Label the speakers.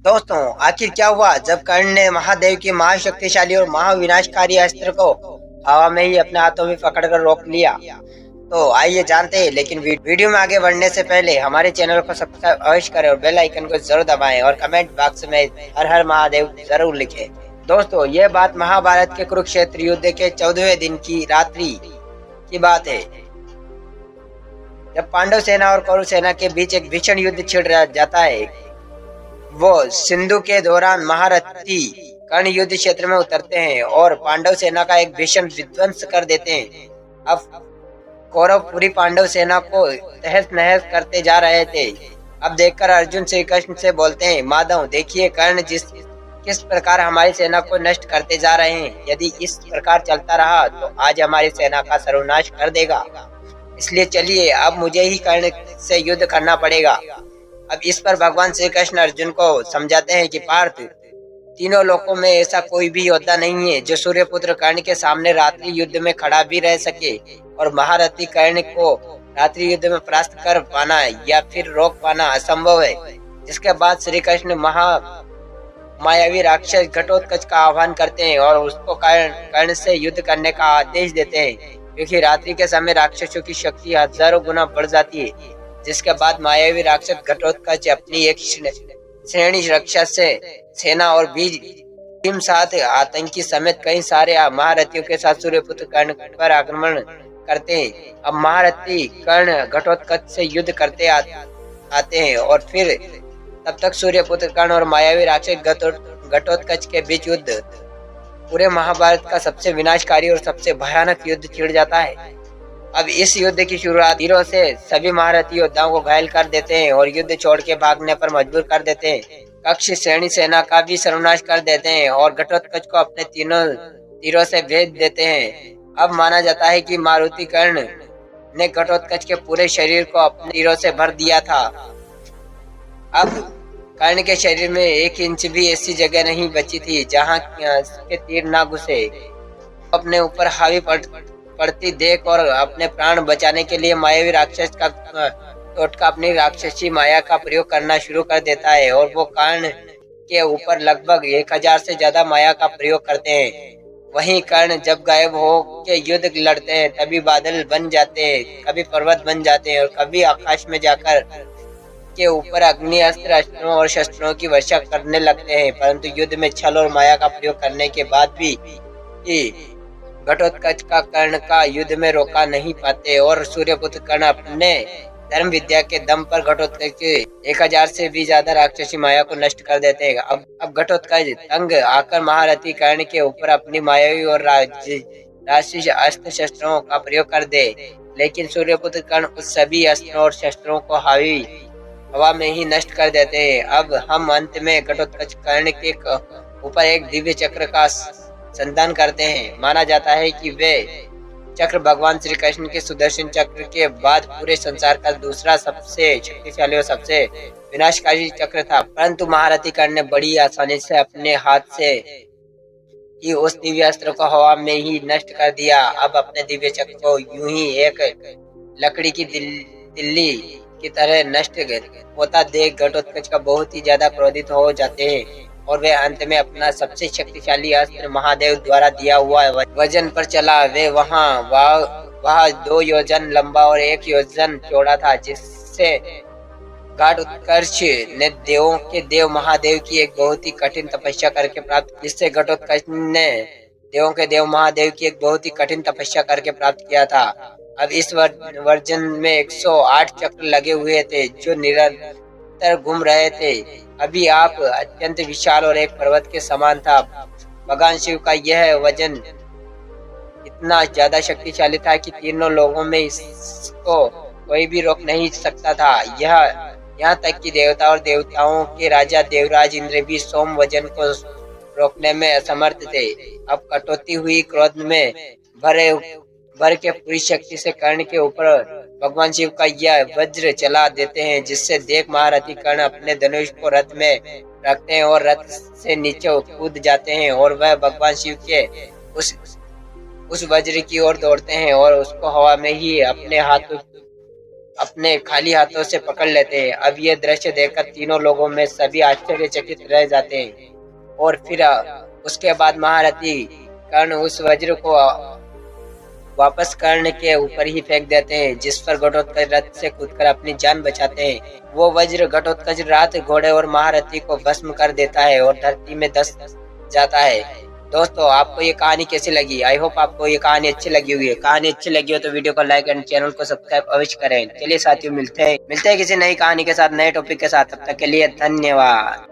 Speaker 1: दोस्तों, आखिर क्या हुआ जब कर्ण ने महादेव की महाशक्तिशाली और महाविनाशकारी अस्त्र को हवा में ही अपने हाथों में पकड़कर रोक लिया। तो आइए जानते हैं, लेकिन वीडियो में आगे बढ़ने से पहले हमारे चैनल को सब्सक्राइब अवश्य करें और बेल आइकन को जरूर दबाएं और कमेंट बॉक्स में हर हर महादेव जरूर लिखें। दोस्तों, ये बात महाभारत के कुरुक्षेत्र युद्ध के 14वें दिन की रात्रि की बात है, जब पांडव सेना और कौरव सेना के बीच एक भीषण युद्ध छिड़ जाता है। वो सिंधु के दौरान महारथी कर्ण युद्ध क्षेत्र में उतरते हैं और पांडव सेना का एक भीषण विध्वंस कर देते हैं। अब कौरव पूरी पांडव सेना को तहस नहस करते जा रहे थे। अब देखकर अर्जुन श्री कृष्ण से बोलते हैं, माधव देखिए, कर्ण किस प्रकार हमारी सेना को नष्ट करते जा रहे हैं। यदि इस प्रकार चलता रहा तो आज हमारी सेना का सर्वनाश कर देगा। इसलिए चलिए, अब मुझे ही कर्ण से युद्ध करना पड़ेगा। अब इस पर भगवान श्री कृष्ण अर्जुन को समझाते हैं कि पार्थ, तीनों लोकों में ऐसा कोई भी योद्धा नहीं है जो सूर्यपुत्र कर्ण के सामने रात्रि युद्ध में खड़ा भी रह सके, और महारथी कर्ण को रात्रि युद्ध में परास्त कर पाना या फिर रोक पाना असंभव है। जिसके बाद श्री कृष्ण मायावी राक्षस घटोत्कच का आह्वान करते हैं और उसको कर्ण से युद्ध करने का आदेश देते हैं, क्योंकि रात्रि के समय राक्षसों की शक्ति हजारों गुना बढ़ जाती है। जिसके बाद मायावी राक्षस घटोत्कच अपनी एक श्रेणी रक्षा से सेना और भीम साथ आतंकी समेत कई सारे महारथियों के साथ सूर्यपुत्र कर्ण पर आक्रमण करते हैं। अब महारथी कर्ण घटोत्कच से युद्ध करते आते हैं और फिर तब तक सूर्यपुत्र कर्ण और मायावी राक्षस घटोत्कच के बीच युद्ध पूरे महाभारत का सबसे विनाशकारी और सबसे भयानक युद्ध छिड़ जाता है। अब इस युद्ध की शुरुआत तीरों से सभी महारथी योद्धाओं को घायल कर देते हैं और युद्ध छोड़ के भागने पर मजबूर कर देते हैं। कक्ष श्रेणी सेना का भी सर्वनाश कर देते हैं और घटोत्कच को अपने तीरों से भेज देते हैं। अब माना जाता है कि मारुति कर्ण ने घटोत्कच के पूरे शरीर को अपने तीरों से भर दिया था। अब कर्ण के शरीर में 1 इंच भी ऐसी जगह नहीं बची थी जहां के तीर ना घुसे। अपने ऊपर हावी पड़ती देख और अपने प्राण बचाने के लिए मायावी राक्षस का टोटका अपनी राक्षसी माया का प्रयोग करना शुरू कर देता है और वो कर्ण के ऊपर लगभग 1000 से ज्यादा माया का प्रयोग करते हैं। वहीं कर्ण जब गायब हो के युद्ध लड़ते हैं तभी बादल बन जाते हैं, कभी पर्वत बन जाते हैं और कभी आकाश में जाकर के ऊपर अग्नि अस्त्रों और शस्त्रों की वर्षा करने लगते हैं। परंतु युद्ध में छल और माया का प्रयोग करने के बाद भी घटोत्कच का कर्ण का युद्ध में रोका नहीं पाते और सूर्यपुत्र कर्ण अपने धर्म विद्या के दम पर घटोत्कच के 1000 से भी ज्यादा राक्षसी माया को नष्ट कर देते हैं। अब घटोत्कच तंग आकर महारथी कर्ण के ऊपर अपनी मायावी और राक्षसी अस्त्र शस्त्रों का प्रयोग कर दे, लेकिन सूर्यपुत्र कर्ण उस सभी अस्त्रों और शस्त्रों को हवा में ही नष्ट कर देते हैं। अब हम अंत में घटोत्कच कर्ण के ऊपर एक दिव्य चक्र का संधान करते हैं। माना जाता है कि वे चक्र भगवान श्री कृष्ण के सुदर्शन चक्र के बाद पूरे संसार का दूसरा सबसे शक्तिशाली और सबसे विनाशकारी चक्र था। परंतु महारथी कर्ण ने बड़ी आसानी से अपने हाथ से ही उस दिव्य अस्त्र को हवा में ही नष्ट कर दिया। अब अपने दिव्य चक्र को यूं ही एक लकड़ी की तिल्ली की तरह नष्ट होता देख घटोत्कच का बहुत ही ज्यादा क्रोधित हो जाते हैं और वे अंत में अपना सबसे शक्तिशाली अस्त्र महादेव द्वारा दिया हुआ वजन पर चला। वे वह 2 योजन लंबा और 1 योजन चौड़ा था, जिससे घटोत्कच ने देवों के देव महादेव की एक बहुत ही कठिन तपस्या करके प्राप्त जिससे घटोत्कच ने देवों के देव महादेव की एक बहुत ही कठिन तपस्या करके प्राप्त किया था। अब इस वर्जन में 108 चक्र लगे हुए थे जो निरंतर घूम रहे थे। अभी आप अत्यंत विशाल और एक पर्वत के समान था। भगवान शिव का यह वजन इतना ज्यादा शक्तिशाली था कि तीनों लोगों में इसको कोई भी रोक नहीं सकता था। यहाँ तक कि देवता और देवताओं के राजा देवराज इंद्र भी सोम वजन को रोकने में असमर्थ थे। अब कटौती हुई क्रोध में भर के पूरी शक्ति से कर्ण के ऊपर भगवान शिव का यह वज्र चला देते हैं, जिससे देख महारथी कर्ण अपने धनुष को रथ में रखते हैं और रथ से नीचे कूद जाते हैं और वह भगवान शिव के उस वज्र की ओर दौड़ते हैं और उसको हवा में ही अपने अपने खाली हाथों से पकड़ लेते हैं। अब ये दृश्य देखकर तीनों लोगों में सभी आश्चर्यचकित रह जाते हैं और फिर उसके बाद महारथी कर्ण उस वज्र को वापस कर्ण के ऊपर ही फेंक देते हैं, जिस पर घटोत्कच रथ से कूदकर अपनी जान बचाते हैं। वो वज्र घटोत्कच रात घोड़े और महारथी को भस्म कर देता है और धरती में धस जाता है। दोस्तों, आपको ये कहानी कैसी लगी? आई होप आपको ये कहानी अच्छी लगी हुई है। कहानी अच्छी लगी हो तो वीडियो को लाइक एंड चैनल को सब्सक्राइब अवश्य करें। चलिए साथियों, मिलते हैं किसी नई कहानी के साथ, नए टॉपिक के साथ। तब तक के लिए धन्यवाद।